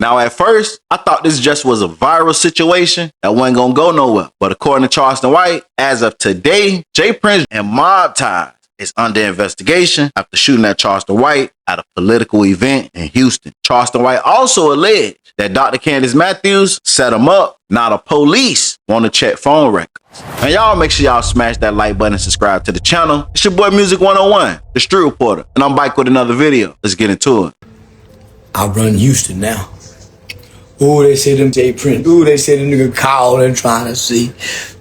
Now, at first, I thought this just was a viral situation that wasn't gonna go nowhere. But according to Charleston White, as of today, J Prince and mob ties is under investigation after shooting at Charleston White at a political event in Houston. Charleston White also alleged that Dr. Candace Matthews set him up. Now the police want to check phone records. And y'all make sure y'all smash that like button and subscribe to the channel. It's your boy Music 101, the Street Reporter, and I'm back with another video. Let's get into it. I run Houston now. Ooh, they say them J Prince. Ooh, they say them nigga call and trying to see.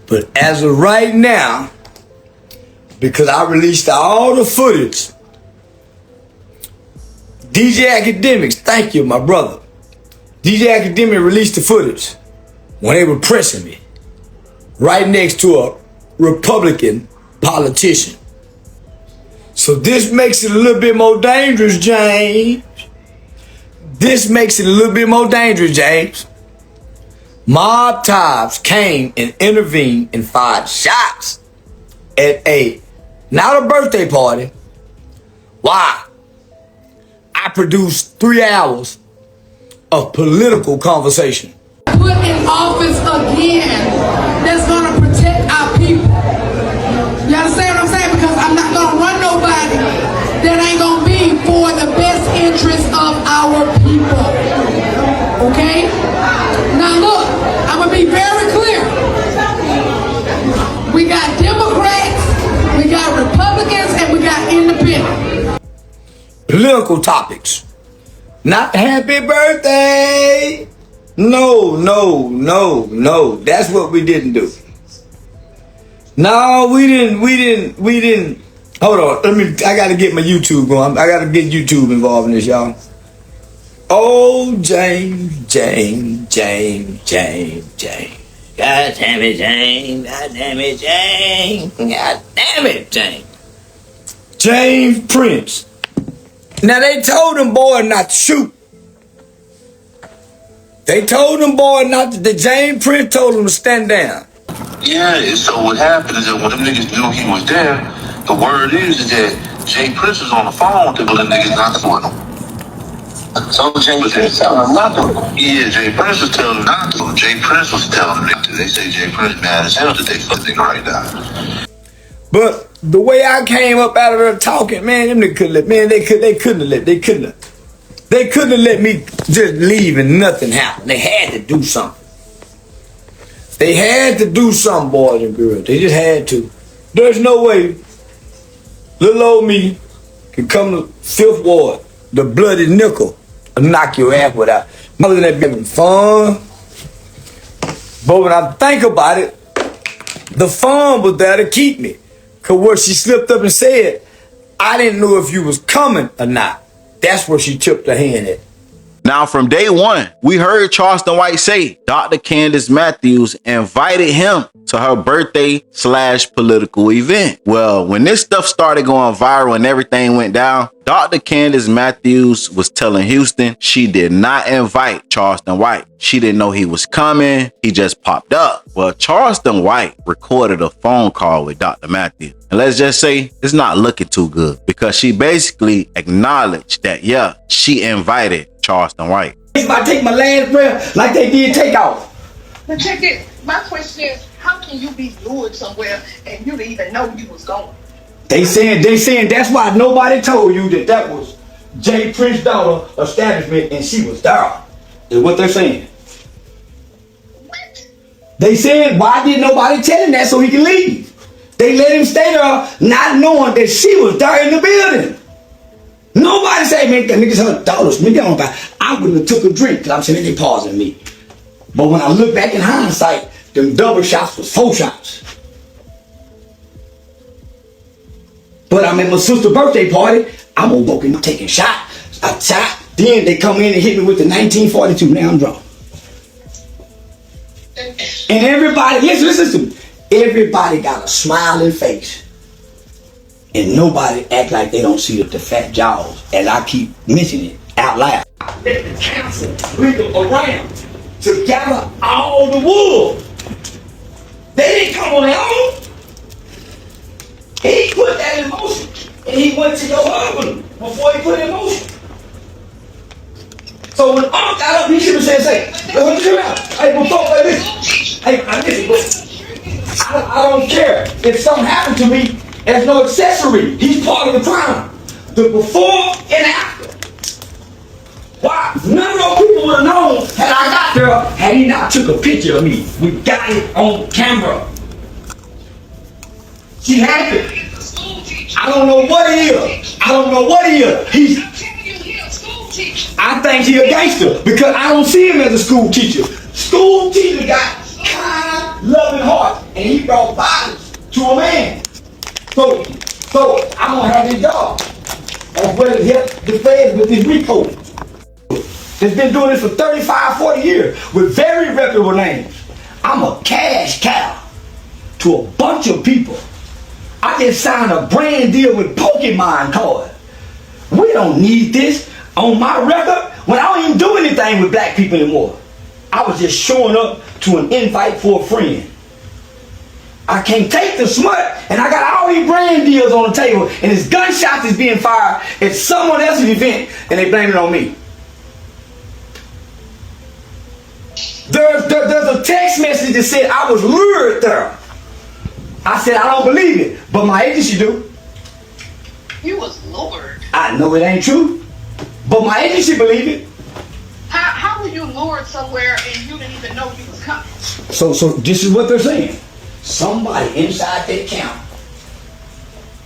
But as of right now, because I released all the footage, DJ Academics, thank you, my brother. DJ Academic released the footage when they were pressing me right next to a Republican politician. So this makes it a little bit more dangerous, James. This makes it a little bit more dangerous, James. Mob ties came and intervened and fired shots at not a birthday party. Why? I produced 3 hours of political conversation. Put in office again that's gonna protect our people. You understand what I'm saying? Because I'm not gonna run nobody that ain't gonna be for the best interest of our people. Okay? Now look, I'm gonna be very clear. We got Democrats, we got Republicans, and we got independents. Political topics. Not happy birthday. No. That's what we didn't do. No, we didn't. Hold on. I gotta get my YouTube going. I gotta get YouTube involved in this, y'all. Oh, James. God damn it, James. James Prince. Now, they told them boy not to shoot. They told them boy not to. The James Prince told them to stand down. Yeah, so what happened is that when them niggas knew he was there, the word is that Jay Prince was on the phone to the niggas not for him. So Jay Prince telling him not to. Yeah, Jay Prince was telling him not to. Jay Prince was telling them not to. They say Jay Prince mad as hell that they fuck nigga right now. But the way I came up out of there talking, man, them niggas couldn't let, man, they couldn't have let me just leave and nothing happened. They had to do something. They had to do something, boys and girls. They just had to. There's no way little old me can come to 5th Ward, the bloody nickel, and knock your ass without. Other than that being fun. But when I think about it, the fun was there to keep me. Cause what she slipped up and said, I didn't know if you was coming or not. That's where she tipped her hand at. Now, from day one, we heard Charleston White say Dr. Candace Matthews invited him to her birthday/political event. Well, when this stuff started going viral and everything went down, Dr. Candace Matthews was telling Houston she did not invite Charleston White. She didn't know he was coming. He just popped up. Well, Charleston White recorded a phone call with Dr. Matthews. And let's just say it's not looking too good because she basically acknowledged that, yeah, she invited Charleston White. If I take my last breath like they did Takeoff. But check it. My question is, how can you be lured somewhere and you didn't even know you was going? They saying that's why nobody told you that was J Prince's daughter establishment and she was there. Is what they're saying. What? They said, why didn't nobody tell him that so he can leave? They let him stay there not knowing that she was there in the building. Nobody say, man, that nigga's her daughters. I wouldn't have took a drink because I'm saying they pausing me. But when I look back in hindsight, them double shots was 4 shots. But I'm at my sister's birthday party. I'm awoken, taking shots. I shot. Then they come in and hit me with the 1942. Now I'm drunk. And everybody, listen to me. Everybody got a smiling face. And nobody act like they don't see the fat jaws. And I keep mentioning it out loud. Let the council wiggle around to gather all the wood. They didn't come on their own. He put that in motion. And he went to your husband before he put it in motion. So when Unc got up, he should have said, "Hey, what you doing? Hey, before, hey, listen. Hey, listen, I don't care. If something happened to me, there's no accessory. He's part of the crime. The before and after. Why? None of those people would have known had I got there had he not took a picture of me. We got it on camera. She had it. I don't know what he is. I don't know what he is. I think he's a gangster because I don't see him as a school teacher. School teacher got kind, loving heart, and he brought violence to a man. So I'm gonna have his job as well as help the feds with this repo. It's been doing this for 35, 40 years with very reputable names. I'm a cash cow to a bunch of people. I just signed a brand deal with Pokemon cards. We don't need this on my record when I don't even do anything with black people anymore. I was just showing up to an invite for a friend. I can't take the smut, and I got all these brand deals on the table, and this gunshots is being fired at someone else's event, and they blame it on me. There's a text message that said I was lured there. I said I don't believe it, but my agency do. You was lured. I know it ain't true, but my agency believe it. How were you lured somewhere and you didn't even know you was coming? So this is what they're saying. Somebody inside that camp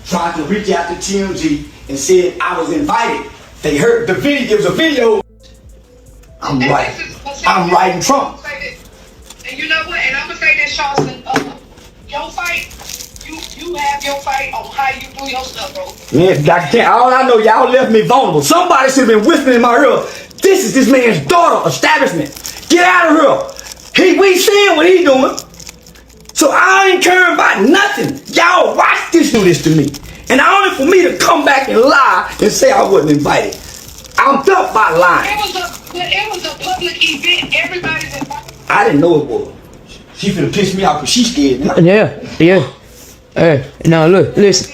tried to reach out to TMZ and said I was invited. They heard the video. There was a video. I'm writing Trump. And you know what? And I'm gonna say this, Charleston. Your fight, you have your fight on how you do your stuff, bro. Man, Dr. Kent, all I know, y'all left me vulnerable. Somebody should have been whispering in my ear. This is this man's daughter establishment. Get out of here. We seeing what he doing. So I ain't caring about nothing. Y'all watch this do this to me. And only for me to come back and lie and say I wasn't invited. I'm felt by lying. It was a public event. Everybody's invited. I didn't know it was. She finna piss me off because she scared me. Yeah. Hey, now look, listen.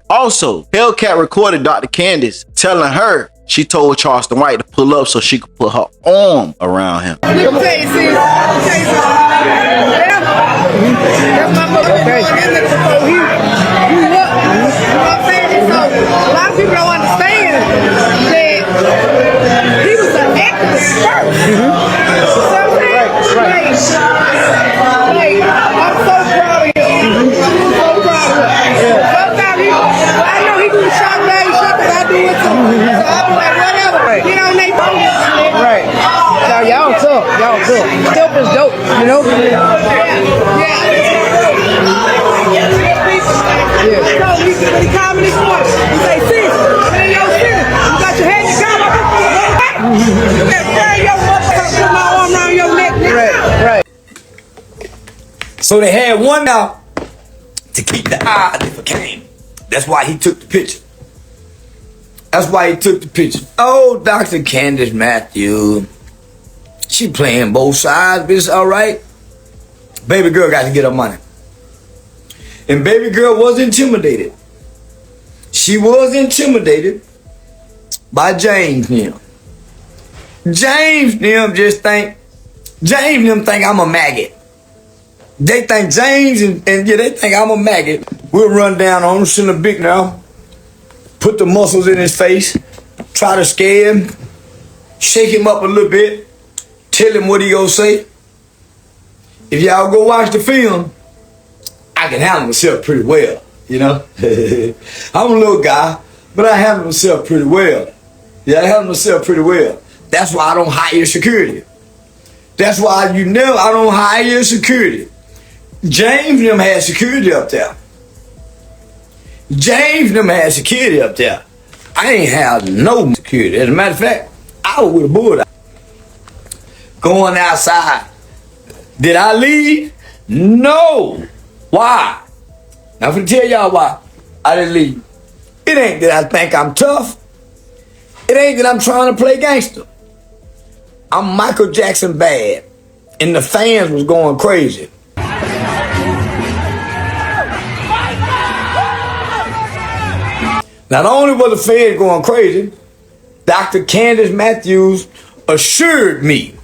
Also, Hellcat recorded Dr. Candace telling her she told Charleston White to pull up so she could put her arm around him. Let me tell you, sis. That's my mother. Okay. So he what? You know what I'm saying? So a lot of people don't understand that he was an activist first. You know what I'm saying? Right. Like, I'm so proud of him. I'm so proud of him. Sometimes I know he do the shot value shit because I do it too. So I be like, whatever. Right. Get on they phone. Right. So y'all tough. Dope is dope, you know? So he called me this morning. He say, sis, in your city, you got your head in the car, you better carry your motherfucker, put my arm around your neck now. Right. So they had one out to keep the eye if it came. That's why he took the picture. Oh, Dr. Candace Matthews. She playing both sides, but it's all right. Baby girl got to get her money. And baby girl was intimidated. She was intimidated by James Nim. James Nim think I'm a maggot. They think James and they think I'm a maggot. We'll run down on him, send a big now, put the muscles in his face, try to scare him, shake him up a little bit, tell him what he gonna say. If y'all go watch the film, I can handle myself pretty well, you know? I'm a little guy, but I handle myself pretty well. Yeah, I handle myself pretty well. That's why I don't hire security. That's why I don't hire security. James and them had security up there. I ain't have no security. As a matter of fact, I was with a bulldog. Going outside. Did I leave? No. Why? Now I'm gonna tell y'all why I didn't leave. It ain't that I think I'm tough. It ain't that I'm trying to play gangster. I'm Michael Jackson bad. And the fans was going crazy. Not only was the feds going crazy, Dr. Candace Matthews assured me.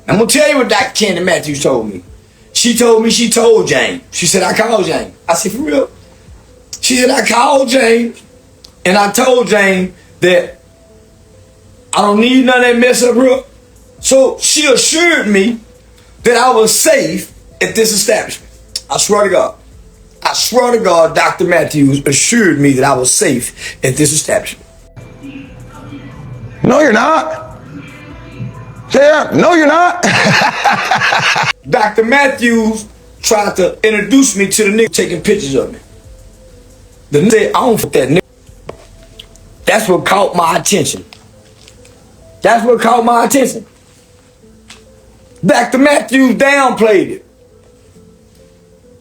I'm going to tell you what Dr. Candy Matthews told me. She told me she told James. She said, I called James. I said, for real? She said, I called James and I told James that I don't need none of that mess up here. So she assured me that I was safe at this establishment. I swear to God. I swear to God, Dr. Matthews assured me that I was safe at this establishment. No, you're not. Yeah, no, you're not. Dr. Matthews tried to introduce me to the nigga taking pictures of me. The nigga said, I don't fuck that nigga. That's what caught my attention. That's what caught my attention. Dr. Matthews downplayed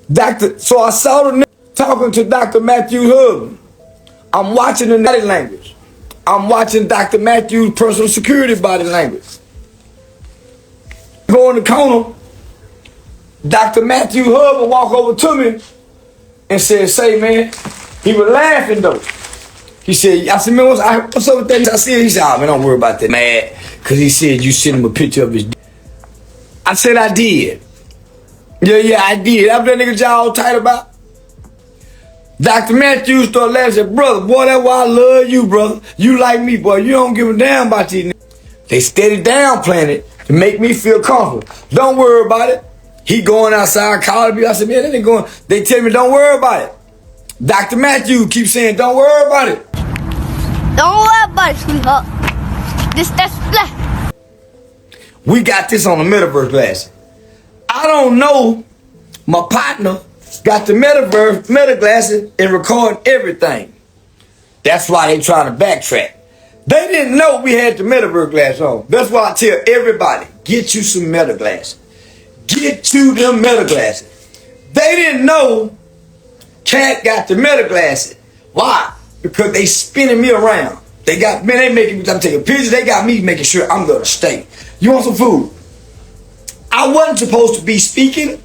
it. So I saw the nigga talking to Dr. Matthews' husband. I'm watching the body language. I'm watching Dr. Matthews' personal security body language. Go in the corner, Dr. Matthews' husband walk over to me and said, say, man, he was laughing though. He said, I said, man, what's up with that? I said, he said, oh, man, don't worry about that, man. Because he said you sent him a picture of his dick. I said, I did. Yeah, I did. That's what that nigga jaw all tight about. Dr. Matthews started laughing and said, brother, boy, that's why I love you, brother. You like me, boy. You don't give a damn about these niggas. They steady downplaying it to make me feel comfortable. Don't worry about it. He going outside, calling me. I said, man, they going. They tell me, don't worry about it. Dr. Matthews keeps saying, don't worry about it. Don't worry about it, sweetheart. That's black. We got this on the metaverse glasses. I don't know. My partner got the metaverse meta glasses and recording everything. That's why they trying to backtrack. They didn't know we had the metaverse glasses on. That's why I tell everybody, get you some meta glasses. Get you them meta glasses. They didn't know Cat got the meta glasses. Why? Because they spinning me around. They got, man, they making me, I'm taking pictures. They got me making sure I'm going to stay. You want some food? I wasn't supposed to be speaking.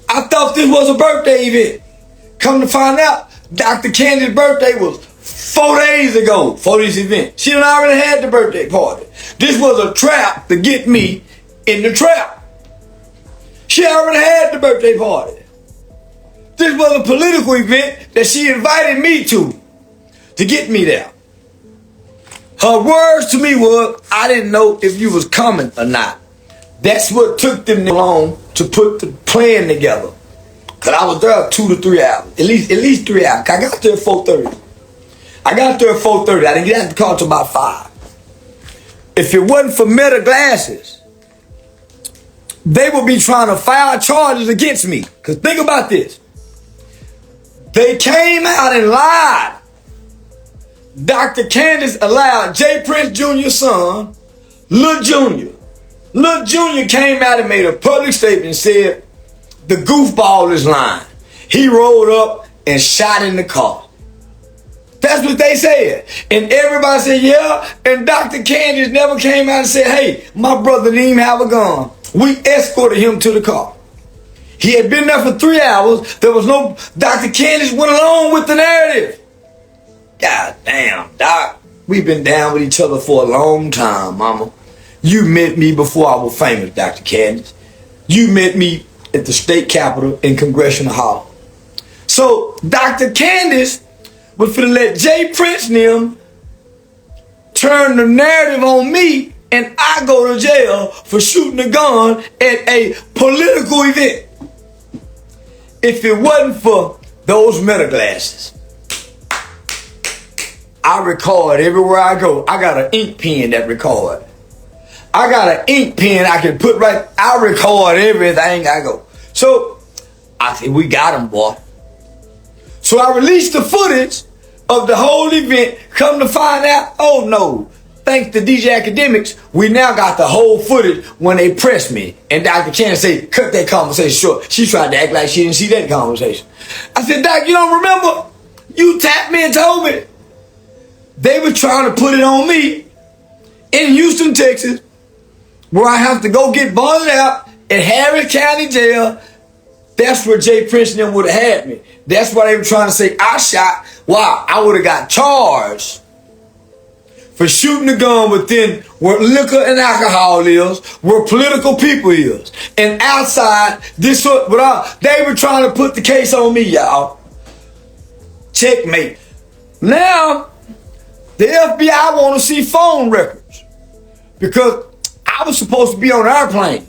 I thought this was a birthday event. Come to find out, Dr. Candy's birthday was 4 days ago for this event. She done already had the birthday party. This was a trap to get me in the trap. She already had the birthday party. This was a political event that she invited me to get me there. Her words to me was, I didn't know if you was coming or not. That's what took them long to put the plan together. Cause I was there 2 to 3 hours, at least 3 hours. I got there at 4:30. I didn't get out the car till about 5. If it wasn't for Meta glasses, they would be trying to file charges against me. Cause think about this. They came out and lied. Dr. Candace allowed J. Prince Jr.'s son, Lil Jr. Lil Jr. came out and made a public statement and said, the goofball is lying. He rolled up and shot in the car. That's what they said. And everybody said, yeah. And Dr. Candace never came out and said, hey, my brother didn't even have a gun. We escorted him to the car. He had been there for 3 hours. There was no, Dr. Candace went along with the narrative. God damn, Doc. We've been down with each other for a long time, mama. You met me before I was famous, Dr. Candace. You met me at the state capitol in Congressional Hall. So Dr. Candace was finna let J. Prince and them turn the narrative on me and I go to jail for shooting a gun at a political event. If it wasn't for those meta glasses, I record everywhere I go. I got an ink pen that record. I got an ink pen I can put right, I record everything I go. So I said, we got him, boy. So I released the footage of the whole event. Come to find out, oh no, thanks to DJ Academics, we now got the whole footage when they pressed me. And Dr. Candace said, cut that conversation short. She tried to act like she didn't see that conversation. I said, Doc, you don't remember? You tapped me and told me. They were trying to put it on me in Houston, Texas, where I have to go get bonded out at Harris County Jail. That's where J. Prince and them would have had me. That's why they were trying to say I shot. Wow, I would have got charged for shooting a gun within where liquor and alcohol is, where political people is. And outside, they were trying to put the case on me, y'all. Checkmate. Now, the FBI want to see phone records because I was supposed to be on an airplane.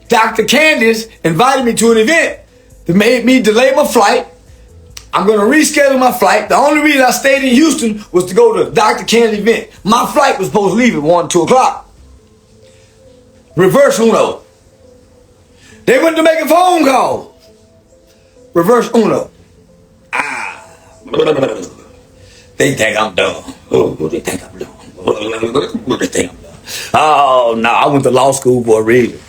Dr. Candace invited me to an event that made me delay my flight. I'm going to reschedule my flight. The only reason I stayed in Houston was to go to Dr. Candace's event. My flight was supposed to leave at 1, 2 o'clock. Reverse uno. They went to make a phone call. Reverse uno. They think I'm dumb. They think I'm dumb. They think I'm dumb. Oh, no, I went to law school for a reason.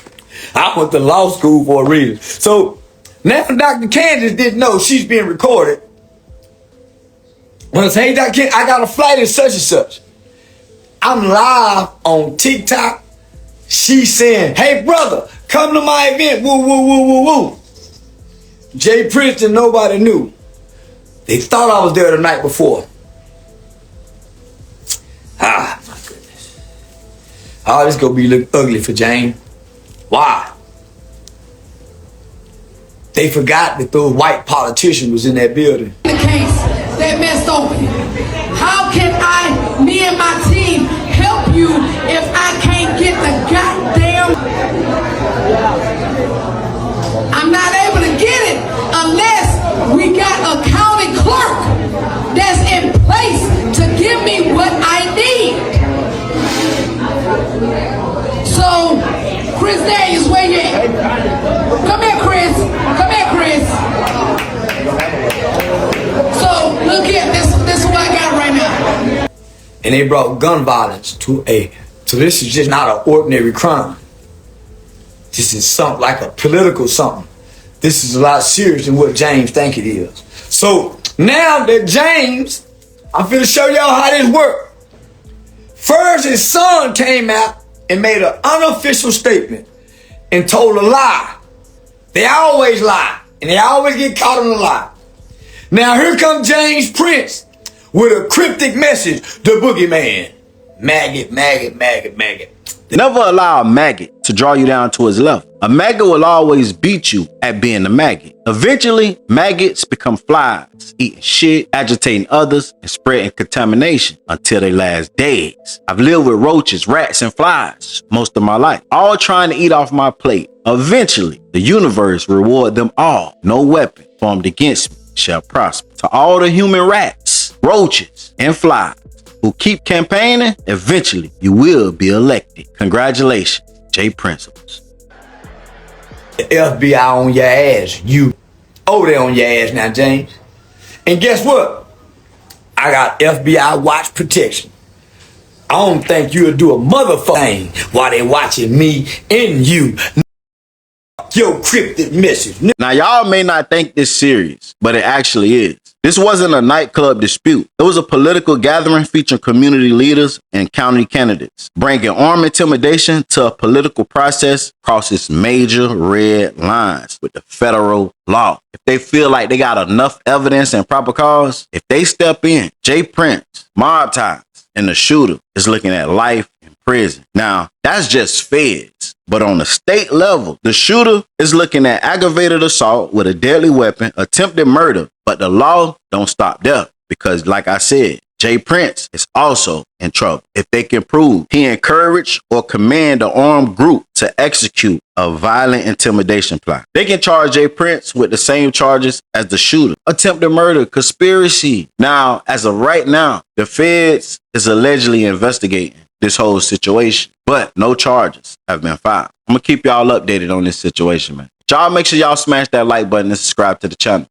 So now Dr. Candace didn't know she's being recorded. When I say, hey, Dr. Candace, I got a flight at such and such. I'm live on TikTok. She's saying, hey, brother, come to my event. Woo, woo, woo, woo, woo. Jay Princeton, nobody knew. They thought I was there the night before. My goodness. Oh, this gonna be look ugly for Jane. Why? They forgot that those white politicians was in that building. The case that messed over you. How can me and my team help you if I can't get the goddamn... I'm not able to get it unless we got a county clerk that's in place to give me what I need. So, Chris Daniels, where you at? Come here, Chris. Come here, Chris. So, look here. This is what I got right now. And they brought gun violence to so this is just not an ordinary crime. This is something like a political something. This is a lot serious than what James think it is. So now that James, I'm finna show y'all how this works. First, his son came out and made an unofficial statement and told a lie. They always lie, and they always get caught in a lie. Now here comes James Prince with a cryptic message, the boogeyman. Maggot, maggot, maggot, maggot. Never allow a maggot to draw you down to his level. A maggot will always beat you at being a maggot. Eventually, maggots become flies, eating shit, agitating others, and spreading contamination until they last days. I've lived with roaches, rats, and flies most of my life, all trying to eat off my plate. Eventually, the universe reward them all. No weapon formed against me shall prosper. To all the human rats, roaches, and flies who keep campaigning, eventually you will be elected. Congratulations, Jay Principles. The FBI on your ass. You over there on your ass now, James. And guess what? I got FBI watch protection. I don't think you'll do a motherfucking thing while they watching me and you. Your cryptic message. Now, y'all may not think this serious, but it actually is. This wasn't a nightclub dispute. It was a political gathering featuring community leaders and county candidates. Bringing armed intimidation to a political process crosses major red lines with the federal law. If they feel like they got enough evidence and proper cause, if they step in, Jay Prince, mob ties, and the shooter is looking at life in prison. Now, that's just feds. But on the state level, the shooter is looking at aggravated assault with a deadly weapon, attempted murder. But the law don't stop there because, like I said, Jay Prince is also in trouble. If they can prove he encouraged or command an armed group to execute a violent intimidation plot, they can charge Jay Prince with the same charges as the shooter. Attempted murder, conspiracy. Now, as of right now, the feds is allegedly investigating this whole situation, but no charges have been filed. I'm gonna keep y'all updated on this situation, man. Y'all make sure y'all smash that like button and subscribe to the channel.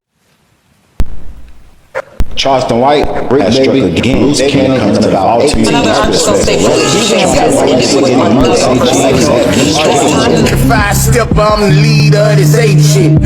Charleston White, Brick Baby, loose cannon coming about all to you. Five step, I'm the leader of this 8 shit.